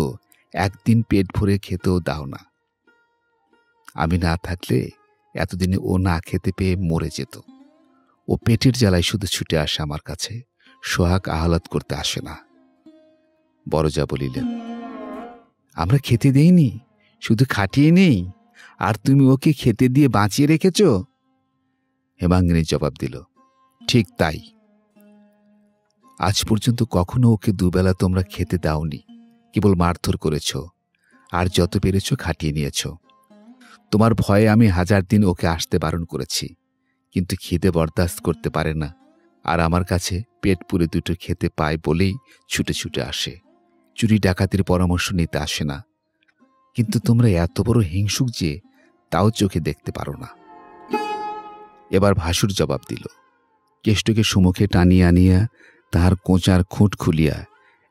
একদিন পেট ভরে খেতেও দাও না। আমি না থাকলে এতদিনে ও না খেতে পেয়ে মরে যেত। ও পেটের জ্বালায় শুধু ছুটে আসে আমার কাছে, সোহাগ আহ্লাদ করতে আসে না। বড়জা বলিলেন, আমরা খেতে দেইনি, শুধু খাটিয়ে নেই, আর তুমি ওকে খেতে দিয়ে বাঁচিয়ে রেখেছ? হেমাঙ্গিনী জবাব দিল, ঠিক তাই। আজ পর্যন্ত কখনো ওকে 2 বেলা তোমরা খেতে দাওনি, কেবল মারধর করেছ, আর যত পেরেছ খাটিয়ে নিয়েছ। তোমার ভয়ে আমি 1000 দিন ওকে আসতে বারণ করেছি, কিন্তু খিদে বরদাস্ত করতে পারে না, আর আমার কাছে পেট পুরে দুটো খেতে পায় বলেই ছুটে ছুটে আসে, চুরি ডাকাতির পরামর্শ নিতে আসে না। কিন্তু তোমরা এত বড় হিংসুক যে তাও চোখে দেখতে পারো না। এবার ভাসুর জবাব দিল। কেষ্টকে সুমুখে টানিয়া আনিয়া তাহার কোঁচার খুঁট খুলিয়া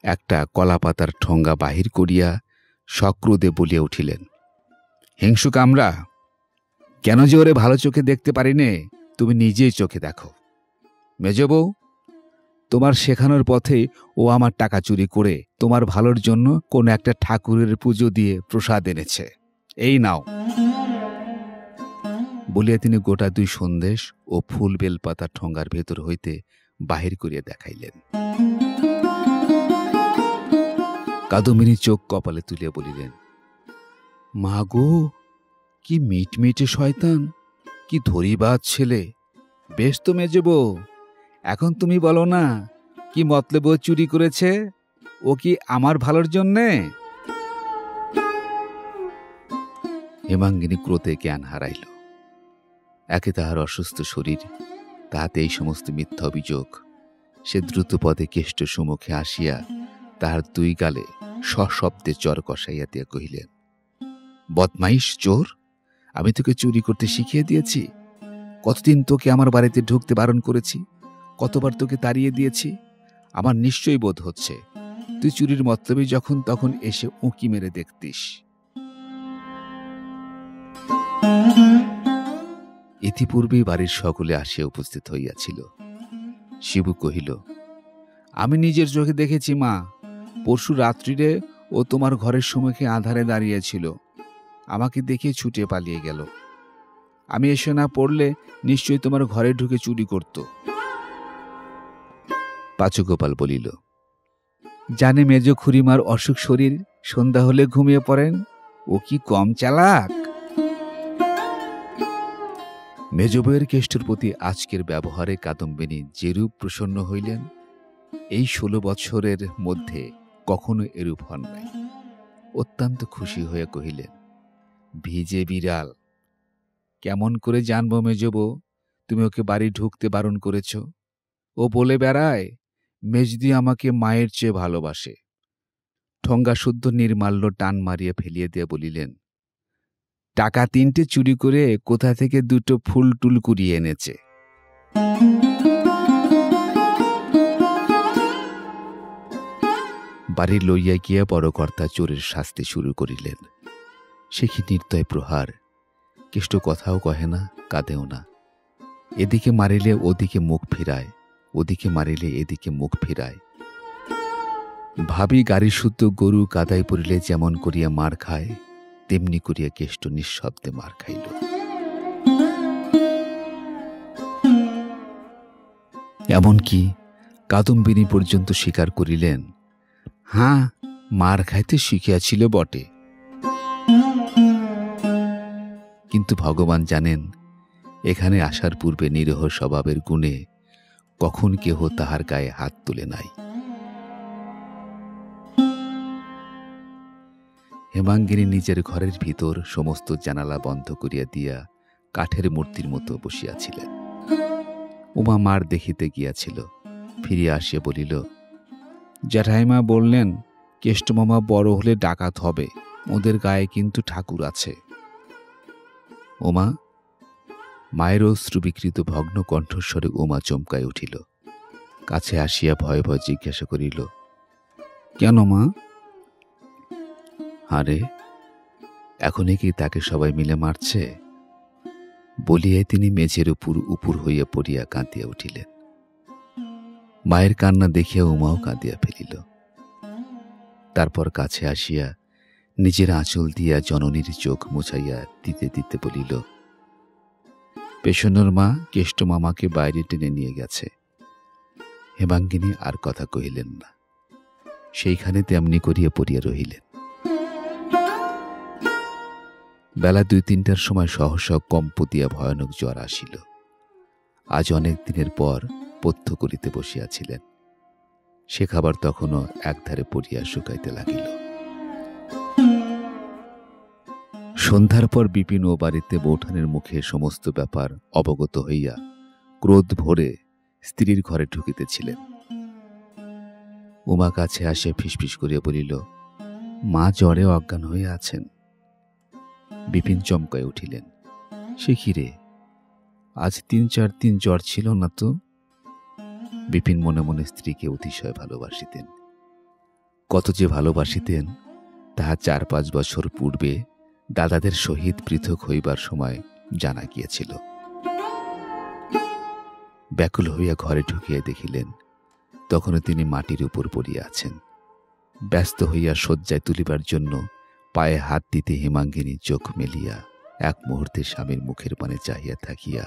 একটা কলাপাতার ঠোঙ্গা বাহির করিয়া সক্রোধে বলিয়া উঠিলেন, হিংসুক আমরা? কেন যে ওরে ভালো চোখে দেখতে পারি নে, তুমি নিজেই চোখে দেখো। মেজ বউ, তোমার শেখানোর পথে ও আমার টাকা চুরি করে তোমার ভালোর জন্য কোনো একটা ঠাকুরের পুজো দিয়ে প্রসাদ এনেছে, এই নাও। বলিয়া তিনি গোটা 2 সন্দেশ ও ফুল বেলপাতা ঠোঙ্গার ভেতর হইতে বাহির করিয়া দেখাইলেন। কাদম্বিনী চোখ কপালে তুলিয়া বলিলেন, মা গো, কি মিটমিটে শয়তান, কি ধরিবাজ ছেলে। বেশ তো মেজ বউ, এখন তুমি বলো না কি মতলব ও চুরি করেছে? ও কি আমার ভালোর জন্যে? হেমাঙ্গিনী ক্রোধে জ্ঞান হারাইল। একে তাহার অসুস্থ শরীর, তাহাতে এই সমস্ত মিথ্যা অভিযোগ। সে দ্রুত পদে কেষ্ট সুমুখে আসিয়া তাহার 2 গালে সশব্দে চর কষাইয়া দিয়া কহিলেন, বদমাইশ চোর, আমি তোকে চুরি করতে শিখিয়ে দিয়েছি? কতদিন তোকে আমার বাড়িতে ঢুকতে বারণ করেছি, কতবার তোকে তাড়িয়ে দিয়েছি। আমার নিশ্চয়ই বোধ হচ্ছে তুই চুরির মতলবে যখন তখন এসে উঁকি মেরে দেখতিস। ইতিপূর্বেই বাড়ির সকলে আসিয়া উপস্থিত হইয়াছিল। শিবু কহিল, আমি নিজের চোখে দেখেছি মা, পরশু রাত্রিরে ও তোমার ঘরের সম্মুখে আঁধারে দাঁড়িয়েছিল, আমাকে দেখে ছুটে পালিয়ে গেল। আমি এসে না পড়লে নিশ্চয়ই তোমার ঘরে ঢুকে চুরি করত। পাঁচুগোপাল বলিল, জানে মেজ খুড়িমার অসুখ শরীর, সন্ধ্যা হলে ঘুমিয়ে পড়েন, ও কি কম চালাক। মেজ বউয়ের কেষ্টর প্রতি আজকের ব্যবহারে কাদম্বিনী যেরূপ প্রসন্ন হইলেন, এই 16 বৎসরের মধ্যে কখনো এরূপ হন নাই। অত্যন্ত খুশি হয়ে কহিলেন, ভিজে বিড়াল, কেমন করে জানবো মেজ বউ তুমি ওকে বাড়ি ঢুকতে বারণ করেছ? ও বলে বেড়ায় মেজদি আমাকে মায়ের চেয়ে ভালোবাসে। ঠোঙ্গা শুদ্ধ নির্মাল্য টান মারিয়া ফেলিয়ে দিয়ে বলিলেন, টাকা 3টে চুরি করে কোথা থেকে 2টো ফুল টুল কুড়িয়ে এনেছে। বাড়ি লইয়া গিয়া বড় কর্তা চোরের শাস্তি শুরু করিলেন। সে কি নির্দয় প্রহার! কেষ্ট কথাও কহে না, কাঁদেও না। এদিকে মারিলে ওদিকে মুখ ফিরায়, ওদিকে মারিলে এদিকে মুখ ফিরায়। ভাবি গাড়ি শুদ্ধ গরু কাদায় পড়িলে যেমন করিয়া মার খায়, তেমনি করিয়া কেষ্ট নিঃশব্দে মার খাইল। এমনকি কাদম্বিনী পর্যন্ত স্বীকার করিলেন, হ্যাঁ, মার খাইতে শিখিয়াছিল বটে, কিন্তু ভগবান জানেন এখানে আসার পূর্বে নিরীহ স্বভাবের গুণে কখন কেহ তাহার গায়ে হাত তুলে নাই। হেমাঙ্গিনী নিজের ঘরের ভিতর সমস্ত জানালা বন্ধ করিয়া দিয়া কাঠের মূর্তির মতো বসিয়াছিলেন। উমা মার দেখিতে গিয়াছিল, ফিরিয়া আসিয়া বলিল, জ্যাঠাইমা বললেন কেষ্টমামা বড় হলে ডাকাত হবে, ওদের গায়ে কিন্তু ঠাকুর আছে। উমা! মায়ের অশ্রুবিকৃত ভগ্ন কণ্ঠস্বরে উমা চমকায় উঠিল। কাছে আসিয়া ভয়ে ভয়ে জিজ্ঞাসা করিল, কেন মা? আরে, এখনই কি তাকে সবাই মিলে মারছে? বলিয়াই তিনি মেঝের উপর উপুর হইয়া পড়িয়া কাঁদিয়া উঠিলেন। মায়ের কান্না দেখিয়া উমাও কাঁদিয়া ফেলিল। তারপর কাছে আসিয়া নিজের আঁচল দিয়া জননীর চোখ মুছাইয়া দিতে দিতে বলিল, পেছনের মা কেষ্ট মামাকে বাইরে টেনে নিয়ে গেছে। হেমাঙ্গিনী আর কথা কহিলেন না, সেইখানে তেমনি করিয়া পড়িয়া রহিলেন। বেলা 2-3টার সময় সহসা কম্প দিয়া ভয়ানক জ্বর আসিল। আজ অনেক দিনের পর পথ্য করিতে বসিয়াছিলেন। সে খাবার তখনও একধারে পড়িয়া শুকাইতে লাগিল। সন্ধ্যার পর বিপিন ও বাড়িতে বৌঠানের মুখে সমস্ত ব্যাপার অবগত হইয়া ক্রোধ ভরে স্ত্রীর ঘরে ঢুকিতেছিলেন। উমা কাছে আসে ফিসফিস করিয়া বলিল, মা জ্বরে অজ্ঞান হয়ে আছেন। বিপিন চমকায় উঠিলেন। সে কি রে, আজ ৩-৪ দিন জ্বর ছিল না তো? বিপিন মনে মনে স্ত্রীকে অতিশয় ভালোবাসিতেন। কত যে ভালোবাসিতেন তাহা ৪-৫ বছর পূর্বে দাদাদের সহিত পৃথক হইবার সময় জানা গিয়েছিল। ব্যাকুল হইয়া ঘরে ঢুকিয়া দেখিলেন তখনও তিনি মাটির উপর পড়িয়া আছেন। ব্যস্ত হইয়া শয্যায় তুলিবার জন্য পায়ে হাত দিতে হেমাঙ্গিনী চোখ মেলিয়া এক মুহূর্তে স্বামীর মুখের পানে চাহিয়া থাকিয়া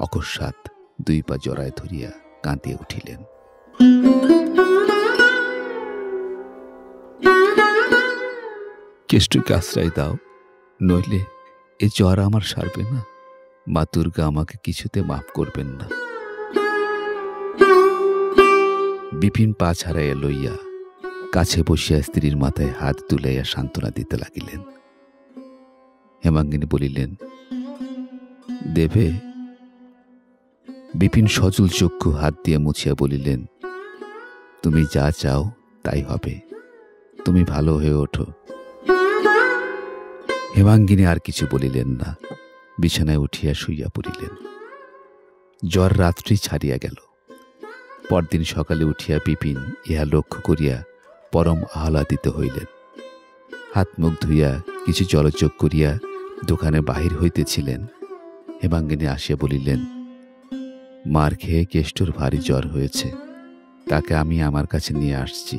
অকস্মাৎ ২ পা জড়ায় ধরিয়া কাঁদিয়া উঠিলেন। কেষ্টকে আশ্রয় দাও, নইলে এ জ্বর আমার সারবে না। মা দুর্গা আমাকে কিছুতে মাফ করবেন না। বিপিন পা ছাড়াইয়া লইয়া কাছে বসিয়া স্ত্রীর মাথায় হাত তুলাইয়া সান্ত্বনা দিতে লাগিলেন। হেমাঙ্গিনী বলিলেন, দেবে? বিপিন সজল চক্ষু হাত দিয়ে মুছিয়া বলিলেন, তুমি যা চাও তাই হবে, তুমি ভালো হয়ে ওঠো। হেমাঙ্গিনী আর কিছু বলিলেন না, বিছানায় উঠিয়া শুইয়া পড়িলেন। জ্বর রাত্রি ছাড়িয়া গেল। পরদিন সকালে উঠিয়া বিপিন ইহা লক্ষ্য করিয়া পরম আহ্লাদিত হইলেন। হাত মুখ ধুইয়া কিছু জলযোগ করিয়া দোকানে বাহির হইতেছিলেন। হেমাঙ্গিনী আসিয়া বলিলেন, মার খেয়ে কেষ্টর ভারী জ্বর হয়েছে, তাকে আমি আমার কাছে নিয়ে আসছি।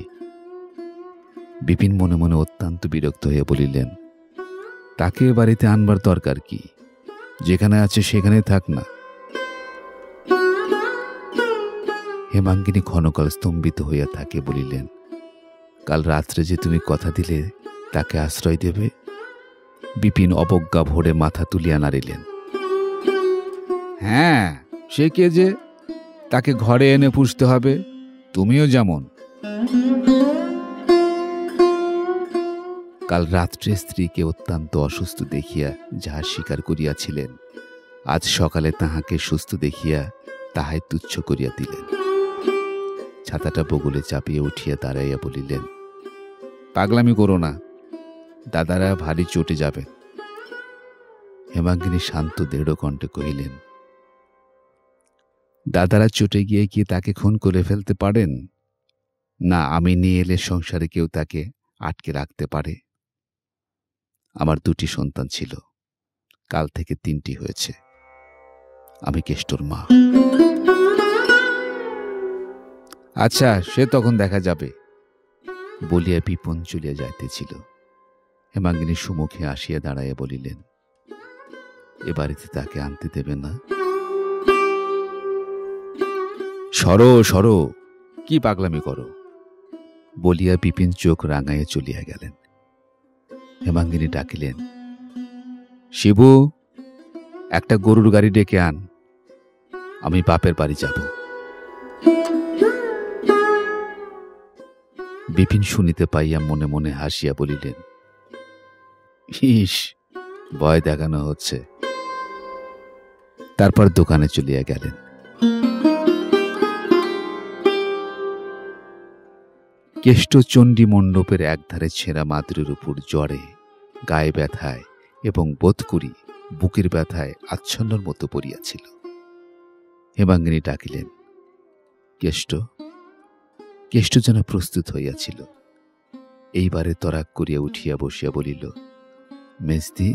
বিপিন মনে মনে অত্যন্ত বিরক্ত হইয়া বলিলেন, তাকে বাড়িতে আনবার দরকার কি? যেখানে আছে সেখানে থাক না। হেমাঙ্গিনী ক্ষণকাল স্তম্ভিত হইয়া থাকে বলিলেন, কাল রাত্রে যে তুমি কথা দিলে তাকে আশ্রয় দেবে? বিপিন অবজ্ঞা ভরে মাথা তুলিয়া নাড়িলেন। হ্যাঁ, সে কে যে, তাকে ঘরে এনে পুষতে হবে, তুমিও যেমন। কাল রাত্রে স্ত্রীকে অত্যন্ত অসুস্থ দেখিয়া যাহা স্বীকার করিয়াছিলেন, আজ সকালে তাহাকে সুস্থ দেখিয়া তাহাই তুচ্ছ করিয়া দিলেন। ছাতাটা বগলে চাপিয়ে উঠিয়া দাঁড়াইয়া বলিলেন, পাগলামি করো না, দাদারা ভারী চটে যাবে। হেমাঙ্গিনী শান্ত দৃঢ় কণ্ঠে কহিলেন, দাদারা চটে গিয়ে কি তাকে খুন করে ফেলতে পারেন? না আমি নিয়ে এলে সংসারে কেউ তাকে আটকে রাখতে পারে? আমার 2টি সন্তান ছিল, কাল থেকে 3টি হয়েছে। আমি কেষ্টর মা। আচ্ছা, সে তখন দেখা যাবে বলিয়া বিপিন চলিয়া যাইতেছিল। হেমাঙ্গিনী সুমুখে আসিয়া দাঁড়াইয়া বলিলেন, এ বাড়িতে তাকে আনতে দেবে না? সরো সরো, কি পাগলামি করো বলিয়া বিপিন চোখ রাঙাইয়া চলিয়া গেলেন। হেমাঙ্গিনী ডাকিলেন, শিবু, একটা গরুর গাড়ি ডেকে আন, আমি বাপের বাড়ি যাব। বিপিন শুনিতে পাইয়া মনে মনে হাসিয়া বলিলেন, ইস, ভয় দেখানো হচ্ছে। তারপর দোকানে চলিয়া গেলেন। কেষ্ট চণ্ডী মণ্ডপের একধারে ছেঁড়া মাদুরের উপর জ্বরে, গায়ে ব্যথায় এবং বোধ করি বুকের ব্যথায় আচ্ছন্নর মতো পড়িয়াছিল। হেমাঙ্গিনী ডাকিলেন, কেষ্ট। কেষ্ট যেন প্রস্তুত হইয়াছিল। এইবারে তরাক করিয়া উঠিয়া বসিয়া বলিল, মেজদি।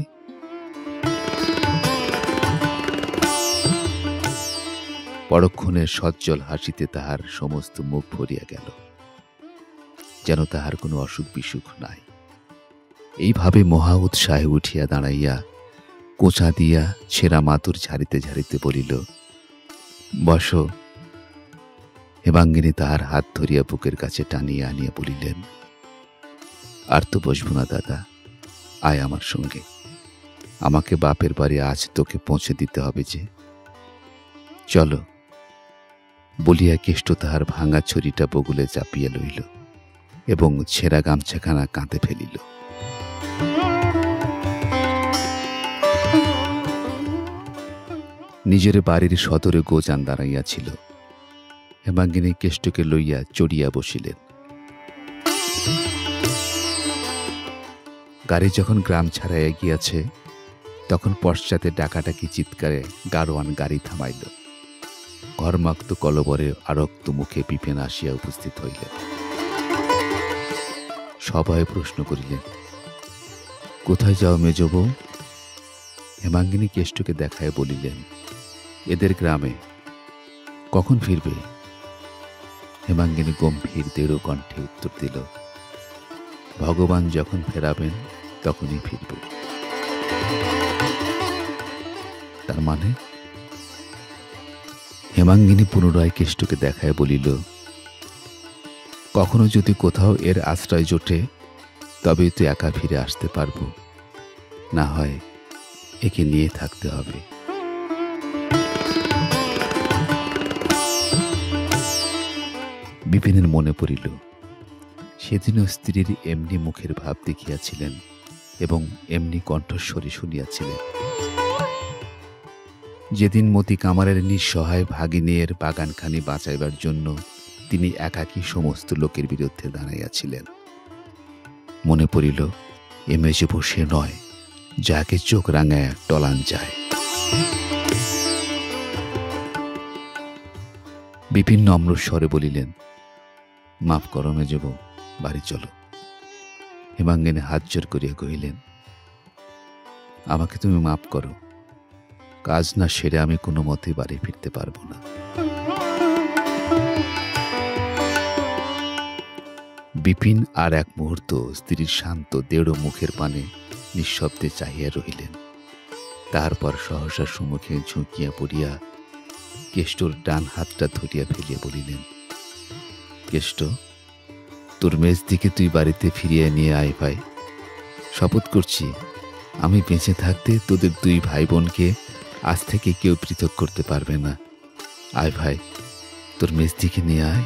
পরক্ষণের সজ্জল হাসিতে তাহার সমস্ত মুখ ভরিয়া গেল, যেন তাহার কোনো অসুখ বিসুখ নাই। এইভাবে মহা উৎসাহে উঠিয়া দাঁড়াইয়া কোঁচা দিয়া ছেঁড়া মাদুর ঝাড়িতে ঝাড়িতে বলিল, বসো। হেমাঙ্গিনী তাহার হাত ধরিয়া বুকের কাছে টানিয়া আনিয়া বলিলেন, আর তো বসব না দাদা, আয় আমার সঙ্গে। আমাকে বাপের বাড়ি আজ তোকে পৌঁছে দিতে হবে যে, চলো। বলিয়া কেষ্ট তাহার ভাঙা ছড়িটা বগুলে চাপিয়া লইল এবং ছেঁড়া গামছাখানা কাঁধে ফেলিল। নিজের বাড়ির সদরে গোজান দাঁড়াইয়াছিল। হেমাঙ্গিনী কেষ্টকে লইয়া চড়িয়া বসিলেন। গাড়ি যখন গ্রাম ছাড়াইয়া গিয়াছে তখন পশ্চাতে ডাকাডাকি চিৎকারে গাড়োয়ান গাড়ি থামাইল। ঘরমাক্ত কলবরে আরক্ত মুখে বিপিন আসিয়া উপস্থিত হইলেন। সবাই প্রশ্ন করিলেন, কোথায় যাও মেজ বউ? হেমাঙ্গিনী কেষ্টকে দেখায় বলিলেন, এদের গ্রামে। কখন ফিরবে? হেমাঙ্গিনী গম্ভীর দৃঢ় কণ্ঠে উত্তর দিল, ভগবান যখন ফেরাবেন তখনই ফিরব। তার মানে? হেমাঙ্গিনী পুনরায় কেষ্টকে দেখায় বলিল, কখনো যদি কোথাও এর আশ্রয় জোটে তবেই তো একা ফিরে আসতে পারবো, না হয় একে নিয়ে থাকতে হবে। বিপিনের মনে পড়িল সেদিনও স্ত্রীর এমনি মুখের ভাব দেখিয়াছিলেন এবং এমনি কণ্ঠস্বরে শুনিয়াছিলেন। যেদিন মতি কামারের নিঃসহায় ভাগিনীর বাগানখানি বাঁচাইবার জন্য তিনি একাকী সমস্ত লোকের বিরুদ্ধে দাঁড়াইয়াছিলেন। মনে পড়িল এ মেজে বসে নয়, যাকে চোখ রাঙায় টলান যায়। বিপিন নম্র স্বরে বলিলেন, মাফ করো মেজব, বাড়ি চলো। হেমাঙ্গিনী হাত জোর করিয়া কহিলেন, আমাকে তুমি মাফ করো, কাজ না সেরে আমি কোনো মতে বাড়ি ফিরতে পারবো না। বিপিন আর এক মুহূর্ত স্ত্রীর শান্ত দৃঢ় মুখের পানে নিঃশব্দে চাহিয়া রহিলেন। তারপর সহসা সম্মুখে ঝুঁকিয়া পড়িয়া কেষ্টর ডান হাতটা ধরিয়া ফেলিয়া বলিলেন, কেষ্ট, তোর মেজ দিকে তুই বাড়িতে ফিরিয়ে নিয়ে আয় ভাই। শপথ করছি আমি বেঁচে থাকতে তোদের দুই ভাই বোনকে আজ থেকে কেউ পৃথক করতে পারবে না। আয় ভাই, তোর মেজ দিকে নিয়ে আয়।